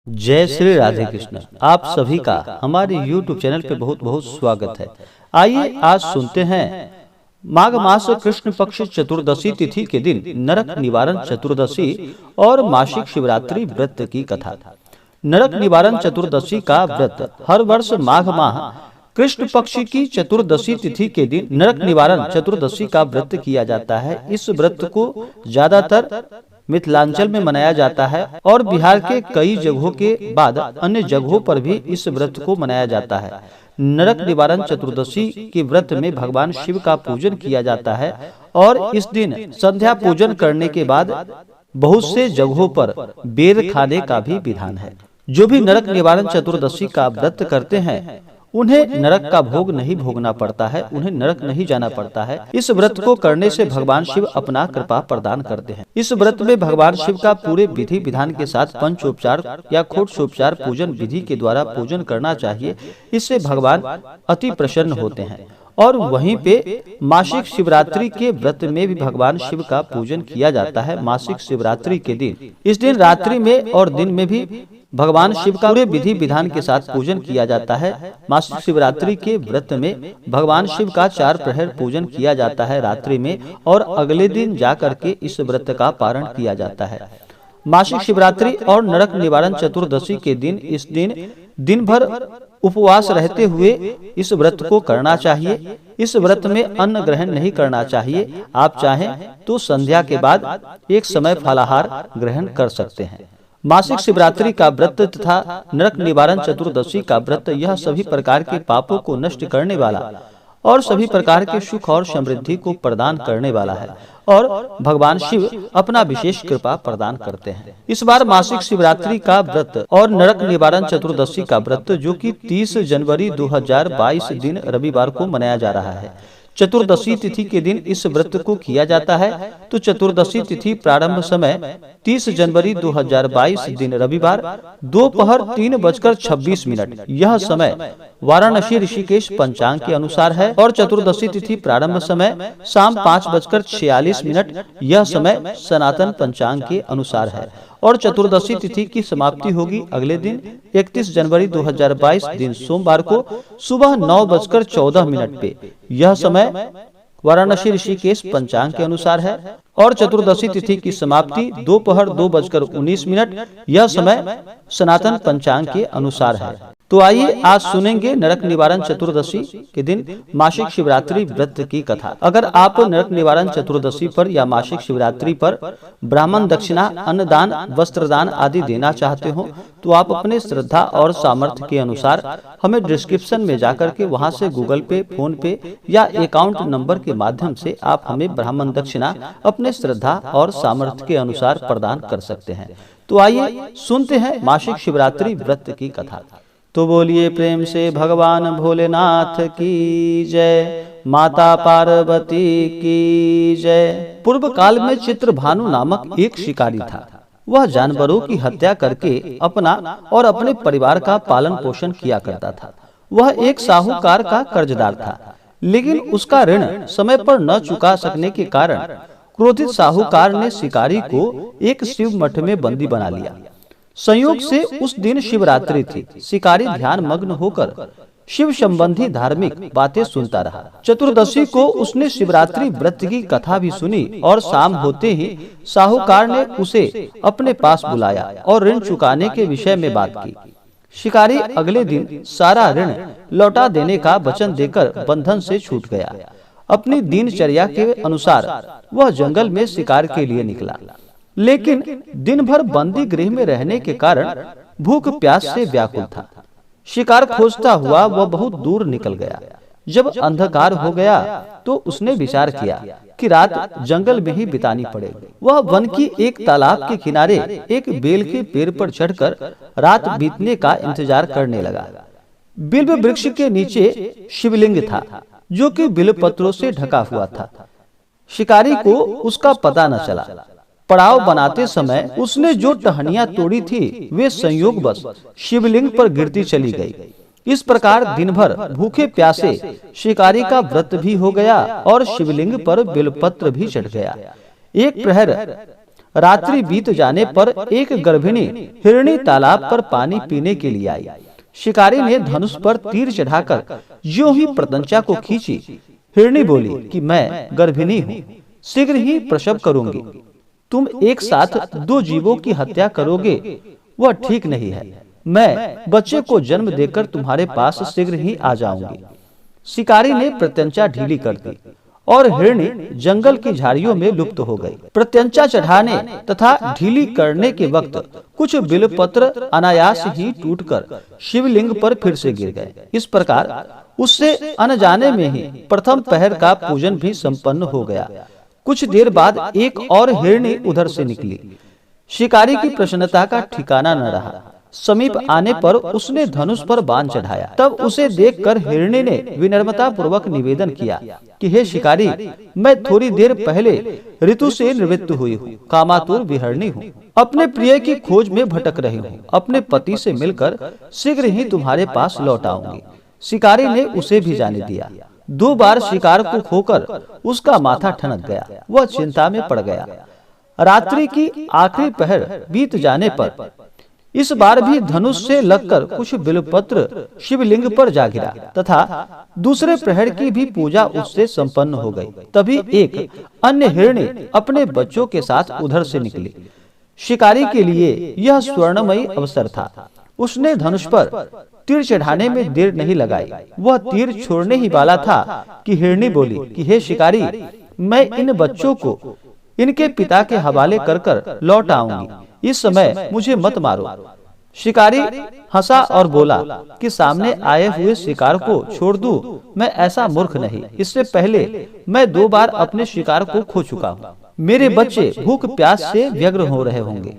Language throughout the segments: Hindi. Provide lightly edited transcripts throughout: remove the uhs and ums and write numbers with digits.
जय श्री राधे कृष्ण। आप सभी का हमारे YouTube चैनल पे बहुत बहुत स्वागत है। आइए आज सुनते हैं माघ मास कृष्ण पक्ष चतुर्दशी तिथि के दिन नरक निवारण चतुर्दशी और मासिक शिवरात्रि व्रत की कथा। नरक निवारण चतुर्दशी का व्रत हर वर्ष माघ माह कृष्ण पक्ष की चतुर्दशी तिथि के दिन नरक निवारण चतुर्दशी का व्रत किया जाता है। इस व्रत को ज्यादातर मिथिलांचल में मनाया जाता है और बिहार के कई जगहों के बाद अन्य जगहों पर भी इस व्रत को मनाया जाता है। नरक निवारण चतुर्दशी के व्रत में भगवान शिव का पूजन किया जाता है और इस दिन संध्या पूजन करने के बाद बहुत से जगहों पर बेर खाने का भी विधान है। जो भी नरक निवारण चतुर्दशी का व्रत करते हैं उन्हें नरक का भोग नहीं भोगना पड़ता है, उन्हें नरक नहीं जाना पड़ता है। इस व्रत को करने से भगवान शिव अपना कृपा प्रदान करते हैं। इस व्रत में भगवान शिव का पूरे विधि विधान के साथ पंचोपचार या खोटोपचार पूजन विधि के द्वारा पूजन करना चाहिए। इससे भगवान अति प्रसन्न होते हैं। और वहीं पे मासिक शिवरात्रि के व्रत में भी भगवान शिव का पूजन किया जाता है। मासिक शिवरात्रि के दिन इस दिन रात्रि में और दिन में भी भगवान शिव का पूरे विधि विधान के साथ पूजन किया जाता है। मासिक शिवरात्रि के व्रत में भगवान शिव का 4 प्रहर पूजन किया जाता है रात्रि में, और अगले दिन जाकर के इस व्रत का पारण किया जाता है। मासिक शिवरात्रि और नरक निवारण चतुर्दशी के दिन इस दिन भर उपवास रहते हुए इस व्रत को करना चाहिए। इस व्रत में अन्न ग्रहण नहीं करना चाहिए। आप चाहें तो संध्या के बाद एक समय फलाहार ग्रहण कर सकते हैं। मासिक शिवरात्रि का व्रत तथा नरक निवारण चतुर्दशी का व्रत यह सभी प्रकार के पापों को नष्ट करने वाला और सभी प्रकार के सुख और समृद्धि को प्रदान करने वाला है और भगवान शिव अपना विशेष कृपा प्रदान करते हैं। इस बार मासिक शिवरात्रि का व्रत और नरक निवारण चतुर्दशी का व्रत जो कि 30 जनवरी 2022 दिन रविवार को मनाया जा रहा है। चतुर्दशी तिथि के दिन इस व्रत को किया जाता है। तो चतुर्दशी तिथि प्रारंभ समय 30 जनवरी 2022 दिन रविवार दोपहर 3:26। यह समय वाराणसी ऋषिकेश पंचांग के अनुसार है और चतुर्दशी तिथि प्रारंभ समय शाम 5:46। यह समय सनातन पंचांग के अनुसार है और चतुर्दशी तिथि की समाप्ति होगी अगले दिन 31 जनवरी 2022 दिन सोमवार को सुबह 9:14 पे। यह समय वाराणसी ऋषिकेश पंचांग के अनुसार है और चतुर्दशी तिथि की समाप्ति दोपहर 2:19। यह समय सनातन पंचांग के अनुसार है। तो आइए आज सुनेंगे नरक निवारण चतुर्दशी के दिन मासिक शिवरात्रि व्रत की कथा। अगर आप नरक निवारण चतुर्दशी पर या मासिक शिवरात्रि पर ब्राह्मण दक्षिणा, अन्नदान, वस्त्रदान आदि देना चाहते हो तो आप अपने श्रद्धा और सामर्थ्य के अनुसार हमें डिस्क्रिप्शन में जाकर के वहां से गूगल पे, फोन पे या अकाउंट नंबर के माध्यम से आप हमें ब्राह्मण दक्षिणा अपने श्रद्धा और सामर्थ्य के अनुसार प्रदान कर सकते हैं। तो आइए सुनते हैं मासिक शिवरात्रि व्रत की कथा। तो बोलिए प्रेम से भगवान भोलेनाथ की जय, माता पार्वती की जय। पूर्व काल में चित्रभानु नामक एक शिकारी था। वह जानवरों की हत्या करके अपना और अपने परिवार का पालन पोषण किया करता था। वह एक साहूकार का कर्जदार था, लेकिन उसका ऋण समय पर न चुका सकने के कारण क्रोधित साहूकार ने शिकारी को एक शिव मठ में बंदी बना लिया। संयोग से उस दिन शिवरात्रि थी। शिकारी ध्यान मग्न होकर शिव संबंधी धार्मिक बातें सुनता रहा। चतुर्दशी को उसने शिवरात्रि व्रत की कथा भी सुनी और शाम होते ही साहूकार ने उसे अपने पास बुलाया और ऋण चुकाने के विषय में बात की। शिकारी अगले दिन सारा ऋण लौटा देने का वचन देकर बंधन से छूट गया। अपनी दिनचर्या के अनुसार वह जंगल में शिकार के लिए निकला, लेकिन दिन भर बंदी गृह में रहने के कारण भूख प्यास से व्याकुल था। शिकार खोजता हुआ वह बहुत दूर निकल गया। जब अंधकार हो गया तो उसने विचार किया कि रात जंगल में ही बितानी पड़ेगी। वह वन की एक तालाब के किनारे एक बेल के पेड़ पर चढ़कर रात बीतने का इंतजार करने लगा। बिल्व वृक्ष के नीचे शिवलिंग था जो कि बिल्व पत्रों से ढका हुआ था। शिकारी को उसका पता न चला। पड़ाव बनाते समय उसने जो टहनियां तोड़ी थी वे संयोगवश शिवलिंग पर गिरती चली गई। इस प्रकार दिन भर भूखे प्यासे शिकारी का व्रत भी हो गया और शिवलिंग पर बेलपत्र भी चढ़ गया। एक प्रहर रात्रि बीत जाने पर एक गर्भिणी हिरणी तालाब पर पानी पीने के लिए आई। शिकारी ने धनुष पर तीर चढ़ाकर ज्यों ही प्रत्यंचा को खींची, हिरणी बोली कि मैं गर्भिणी हूँ, शीघ्र ही प्रसव करूंगी। तुम एक साथ दो जीवों की हत्या करोगे, वह ठीक नहीं है। मैं बच्चे को जन्म देकर तुम्हारे पास शीघ्र ही आ जाऊंगी। शिकारी ने प्रत्यंचा ढीली कर दी और हिरणी जंगल की झाड़ियों में लुप्त हो गई। प्रत्यंचा चढ़ाने तथा ढीली करने के वक्त कुछ बिलपत्र अनायास ही टूटकर शिवलिंग पर फिर से गिर गए। इस प्रकार उससे अनजाने में ही प्रथम पहर का पूजन भी संपन्न हो गया। कुछ देर बाद एक और हिरणी उधर से निकली। शिकारी की प्रसन्नता का ठिकाना न रहा। समीप आने पर उसने धनुष पर बाण चढ़ाया। तब उसे देखकर हिरणी ने विनम्रता पूर्वक निवेदन किया कि हे शिकारी, मैं थोड़ी देर पहले ऋतु से निवृत्त हुई हूँ, कामातुर विहरणी हूँ, अपने प्रिय की खोज में भटक रही हूँ। अपने पति से मिलकर शीघ्र ही तुम्हारे पास लौट आऊंगी। शिकारी ने उसे भी जाने दिया। 2 बार शिकार को खोकर उसका माथा ठनक गया। वह चिंता में पड़ गया। रात्रि की आखिरी पहर बीत जाने पर इस बार भी धनुष से लगकर कुछ बिलपत्र शिवलिंग पर जा गिरा तथा दूसरे प्रहर की भी पूजा उससे संपन्न हो गई। तभी एक अन्य हिरणी अपने बच्चों के साथ उधर से निकली। शिकारी के लिए यह स्वर्णमयी अवसर था। उसने धनुष पर तीर चढ़ाने में देर नहीं लगाई। वह तीर छोड़ने ही वाला था कि हिरणी बोली कि हे शिकारी, मैं इन बच्चों को इनके पिता के हवाले कर लौट आऊंगी। इस समय मुझे मत मारो। शिकारी हंसा और बोला कि सामने आए हुए शिकार को छोड़ दूं, मैं ऐसा मूर्ख नहीं। इससे पहले मैं 2 बार अपने शिकार को खो चुका हूँ। मेरे बच्चे भूख प्यास से व्यग्र हो रहे होंगे।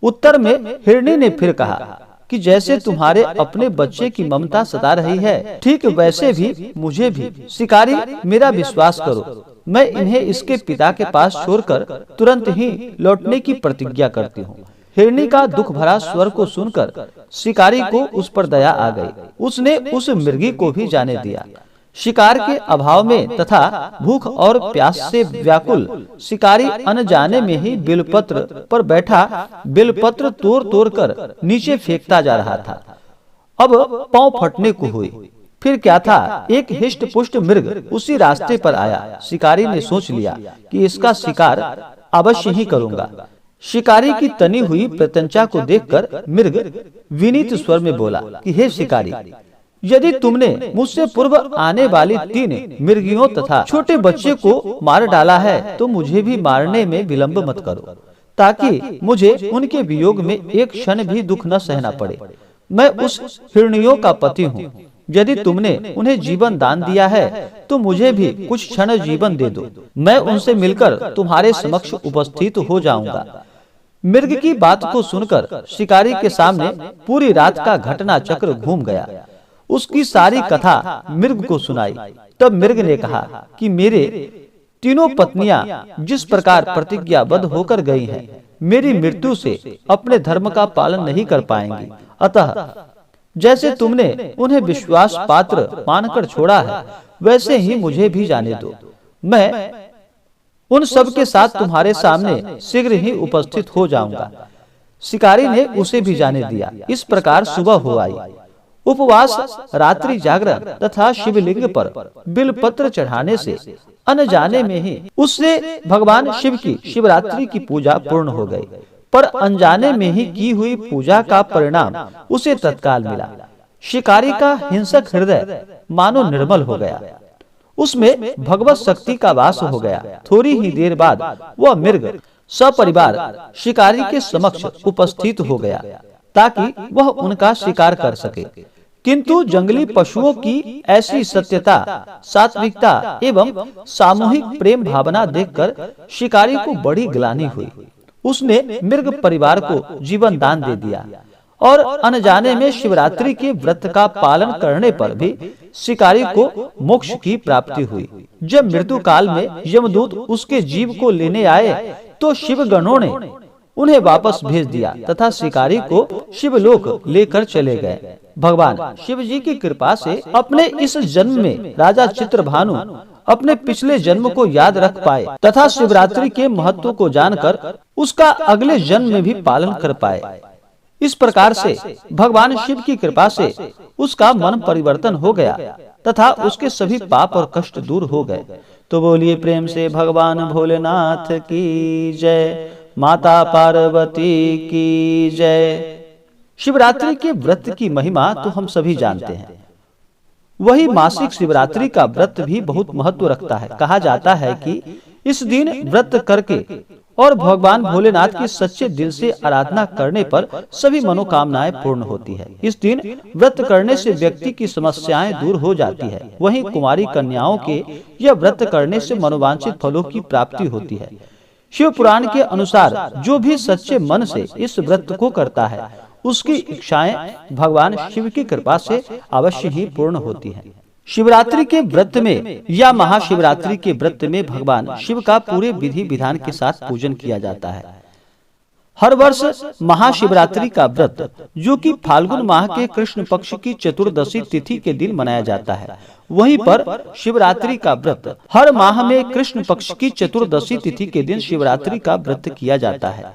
उत्तर में हिरणी ने फिर कहा कि जैसे तुम्हारे अपने बच्चे की ममता सता रही है, ठीक वैसे भी मुझे भी। शिकारी, मेरा विश्वास करो, मैं इन्हें इसके पिता के पास छोड़कर तुरंत ही लौटने की प्रतिज्ञा करती हूँ। हिरणी का दुख भरा स्वर को सुनकर शिकारी को उस पर दया आ गई। उसने उस मृगी को भी जाने दिया। शिकार के अभाव में तथा भूख और प्यास से व्याकुल शिकारी अनजाने में ही बिलपत्र पर बैठा बिलपत्र तोड़ तोड़ कर नीचे फेंकता जा रहा था। अब पांव फटने को हुई। फिर क्या था, एक हिष्ट पुष्ट मृग उसी रास्ते पर आया। शिकारी ने सोच लिया कि इसका शिकार अवश्य ही करूंगा। शिकारी की तनी हुई प्रत्यंचा को देखकर मृग विनीत स्वर में बोला कि हे शिकारी, यदि तुमने मुझसे पूर्व आने वाली 3 मृगियों तथा छोटे बच्चे को मार डाला है तो मुझे भी मारने में विलंब मत करो, ताकि मुझे उनके वियोग में एक क्षण भी दुख न सहना पड़े। मैं उस हिरनियों का पति हूँ। यदि तुमने उन्हें जीवन दान दिया है तो मुझे भी कुछ क्षण जीवन दे दो। मैं उनसे मिलकर तुम्हारे समक्ष उपस्थित हो जाऊंगा। मृग की बात को सुनकर शिकारी के सामने पूरी रात का घटना चक्र घूम गया। उसकी सारी कथा मृग को सुनाई। तब मृग ने कहा कि मेरे 3 पत्नियां जिस प्रकार प्रतिज्ञाबद्ध होकर गई हैं, मेरी मृत्यु से अपने धर्म का पालन नहीं कर पाएंगी। अतः जैसे तुमने उन्हें विश्वास पात्र मानकर छोड़ा है, वैसे ही मुझे भी जाने दो। मैं उन सब के साथ तुम्हारे सामने शीघ्र ही उपस्थित हो जाऊंगा। शिकारी ने उसे भी जाने दिया। इस प्रकार सुबह हो आई। उपवास, रात्रि जागरण तथा शिवलिंग पर बिलपत्र चढ़ाने से अनजाने में ही उससे भगवान शिव की शिवरात्रि की पूजा पूर्ण हो गई। पर अनजाने में ही की हुई पूजा का परिणाम उसे तत्काल मिला। शिकारी का हिंसक हृदय मानो निर्मल हो गया। उसमें भगवत शक्ति का वास हो गया। थोड़ी ही देर बाद वह मृग सपरिवार शिकारी के समक्ष उपस्थित हो गया ताकि वह उनका शिकार कर सके। किंतु जंगली पशुओं की ऐसी सत्यता, सात्विकता एवं सामूहिक प्रेम भावना देखकर शिकारी को बड़ी ग्लानि हुई। उसने मृग परिवार को जीवन दान दे दिया और अनजाने में शिवरात्रि के व्रत का पालन करने पर भी शिकारी को मोक्ष की प्राप्ति हुई। जब मृत्यु काल में यमदूत उसके जीव को लेने आए तो शिवगणों ने उन्हें वापस भेज दिया तथा शिकारी को शिवलोक लेकर चले गए। भगवान शिव जी की कृपा से अपने इस जन्म में राजा चित्रभानु अपने पिछले जन्म को याद रख पाए तथा शिवरात्रि के महत्व को जानकर उसका अगले जन्म में भी पालन कर पाए। इस प्रकार से भगवान शिव की कृपा से उसका मन परिवर्तन हो गया तथा उसके सभी पाप और कष्ट दूर हो गए। तो बोलिए प्रेम से भगवान भोलेनाथ की जय, माता पार्वती की जय। शिवरात्रि के व्रत की महिमा तो हम सभी जानते हैं। वही मासिक शिवरात्रि का व्रत भी बहुत महत्व रखता है। कहा जाता है कि इस दिन व्रत करके और भगवान भोलेनाथ की सच्चे दिल से आराधना करने पर सभी मनोकामनाएं पूर्ण होती है। इस दिन व्रत करने से व्यक्ति की समस्याएं दूर हो जाती है। वहीं कुमारी कन्याओं के यह व्रत करने से मनोवांछित फलों की प्राप्ति होती है। शिव पुराण के अनुसार जो भी सच्चे मन से इस व्रत को करता है उसकी इच्छाएं भगवान शिव की कृपा से अवश्य ही पूर्ण होती हैं। शिवरात्रि के व्रत में या महाशिवरात्रि के व्रत में भगवान शिव का पूरे विधि विधान के साथ पूजन किया जाता है। हर वर्ष महाशिवरात्रि का व्रत जो कि फाल्गुन माह के कृष्ण पक्ष की चतुर्दशी तिथि के दिन मनाया जाता है, वहीं पर शिवरात्रि का व्रत हर माह में कृष्ण पक्ष की चतुर्दशी तिथि के दिन शिवरात्रि का व्रत किया जाता है।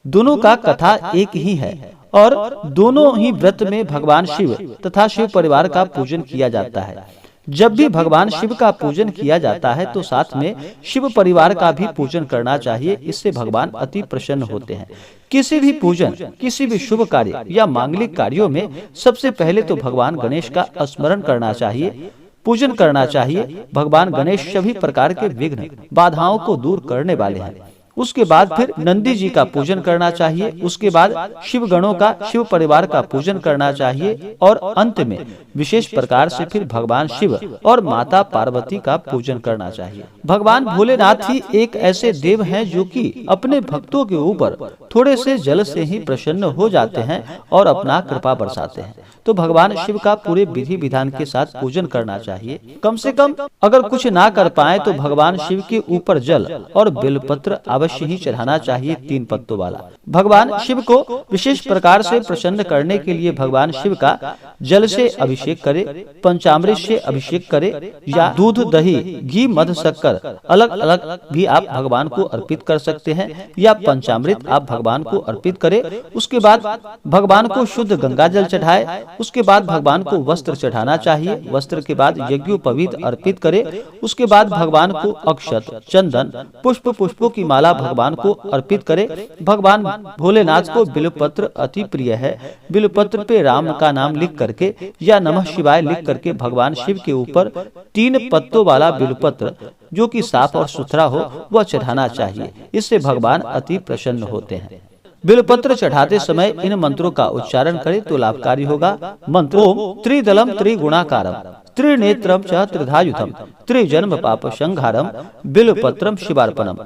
दोनों का कथा एक ही है और दोनों ही व्रत में भगवान शिव तथा शिव परिवार का पूजन किया जाता है। जब भी भगवान शिव का पूजन किया जाता है तो साथ में शिव परिवार का भी पूजन करना चाहिए। इससे भगवान अति प्रसन्न होते हैं। किसी भी पूजन, किसी भी शुभ कार्य या मांगलिक कार्यों में सबसे पहले तो भगवान गणेश का स्मरण करना चाहिए, पूजन करना चाहिए। भगवान गणेश सभी प्रकार के विघ्न बाधाओं को दूर करने वाले हैं। उसके बाद फिर नंदी जी का पूजन करना चाहिए। उसके बाद शिव गणों का, शिव परिवार का पूजन करना चाहिए और अंत में विशेष प्रकार से फिर भगवान शिव और माता पार्वती का पूजन करना चाहिए। भगवान भोलेनाथ ही एक ऐसे देव हैं जो कि अपने भक्तों के ऊपर थोड़े से जल से ही प्रसन्न हो जाते हैं और अपना कृपा बरसाते हैं। तो भगवान शिव का पूरे विधि विधान के साथ पूजन करना चाहिए। कम से कम अगर कुछ ना कर पाए तो भगवान शिव के ऊपर जल और बेलपत्र अवश्य ही चढ़ाना चाहिए, 3 पत्तों वाला। भगवान शिव को विशेष प्रकार से प्रसन्न करने के लिए भगवान शिव का जल से अभिषेक करे, पंचामृत से अभिषेक करे या दूध, दही, घी, मध, शक्कर अलग अलग भी आप भगवान को अर्पित कर सकते हैं या पंचामृत आप भगवान को अर्पित करें। उसके बाद भगवान को शुद्ध गंगा जल चढ़ाए। उसके बाद भगवान को वस्त्र चढ़ाना चाहिए। वस्त्र के बाद यज्ञोपवीत अर्पित करे। उसके बाद भगवान को अक्षत, चंदन, पुष्पों की माला भगवान को अर्पित करे। भगवान भोलेनाथ को बिल्वपत्र अति प्रिय है। बिल्वपत्र पे राम का नाम लिख करके या नमः शिवाय लिख करके भगवान शिव के ऊपर 3 पत्तों वाला बिल्वपत्र जो कि साफ और सुथरा हो वह चढ़ाना चाहिए। इससे भगवान अति प्रसन्न होते हैं। बिल्वपत्र चढ़ाते समय इन मंत्रों का उच्चारण करें तो लाभकारी होगा। मंत्र ओम त्रिदलम त्रिगुणाकारम त्रिनेत्रम च त्रिधायुधम त्रिजन्म पाप संहारम बिल्वपत्रम शिवार्पणम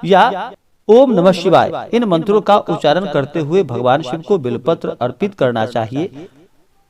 या ओम नमः शिवाय। इन मंत्रों का उच्चारण करते हुए भगवान शिव को बिल्वपत्र अर्पित करना चाहिए।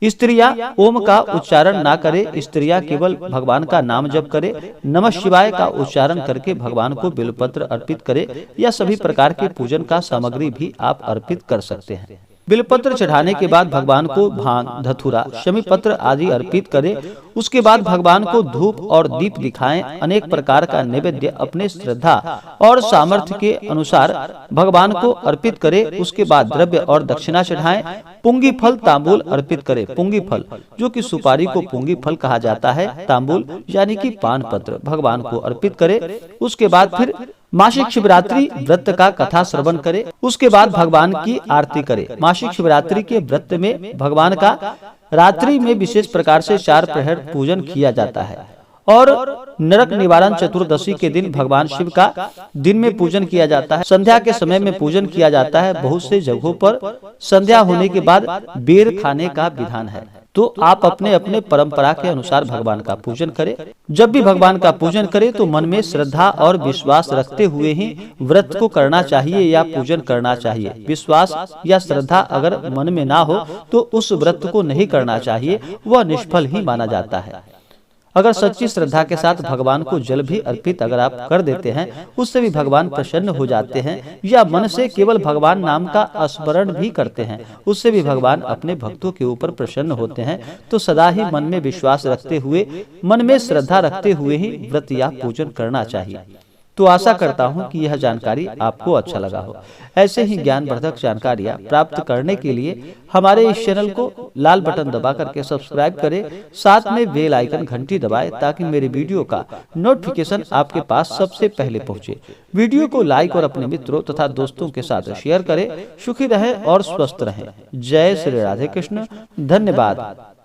स्त्रियां ओम का उच्चारण ना करे, स्त्रियां केवल भगवान का नाम जप करे। नमः शिवाय का उच्चारण करके भगवान को बिल्वपत्र अर्पित करे या सभी प्रकार के पूजन का सामग्री भी आप अर्पित कर सकते हैं। बिल्वपत्र चढ़ाने के बाद भगवान को भांग, धतूरा, शमी पत्र आदि अर्पित करें। उसके बाद भगवान को धूप और दीप दिखाएं। अनेक प्रकार का नैवेद्य अपने श्रद्धा और सामर्थ्य के अनुसार भगवान को अर्पित करें। उसके बाद द्रव्य और दक्षिणा चढ़ाएं। पुंगी फल, तांबूल अर्पित करें। पुंगी फल जो कि सुपारी को पुंगी फल कहा जाता है, तांबूल यानी कि पान पत्र भगवान को अर्पित करें। उसके बाद फिर मासिक शिवरात्रि व्रत का कथा श्रवण करें। उसके बाद भगवान की आरती करें। मासिक शिवरात्रि के व्रत में भगवान का रात्रि में विशेष प्रकार से 4 प्रहर पूजन किया जाता है और नरक निवारण चतुर्दशी के दिन भगवान शिव का दिन में पूजन किया जाता है। संध्या के समय में पूजन किया जाता है। बहुत से जगहों पर संध्या होने के बाद बेर खाने का विधान है। तो आप अपने अपने परंपरा के अनुसार भगवान का पूजन करें। जब भी भगवान का पूजन करें तो मन में श्रद्धा और विश्वास रखते हुए ही व्रत को करना चाहिए या पूजन करना चाहिए। विश्वास या श्रद्धा अगर मन में ना हो तो उस व्रत को नहीं करना चाहिए, वह निष्फल ही माना जाता है। अगर सच्ची श्रद्धा के साथ भगवान को जल भी अर्पित अगर आप कर देते हैं, उससे भी भगवान प्रसन्न हो जाते हैं। या मन से केवल भगवान नाम का स्मरण भी करते हैं, उससे भी भगवान अपने भक्तों के ऊपर प्रसन्न होते हैं। तो सदा ही मन में विश्वास रखते हुए, मन में श्रद्धा रखते हुए ही व्रत या पूजन करना चाहिए। तो आशा करता हूं कि यह जानकारी आपको अच्छा लगा हो। ऐसे ही ज्ञानवर्धक जानकारियां प्राप्त करने के लिए हमारे इस चैनल को लाल बटन दबा करके सब्सक्राइब करें, साथ में बेल आइकन घंटी दबाएं ताकि मेरे वीडियो का नोटिफिकेशन आपके पास सबसे पहले पहुंचे। वीडियो को लाइक और अपने मित्रों तथा दोस्तों के साथ शेयर करें। सुखी रहें और स्वस्थ रहें। जय श्री राधे कृष्ण। धन्यवाद।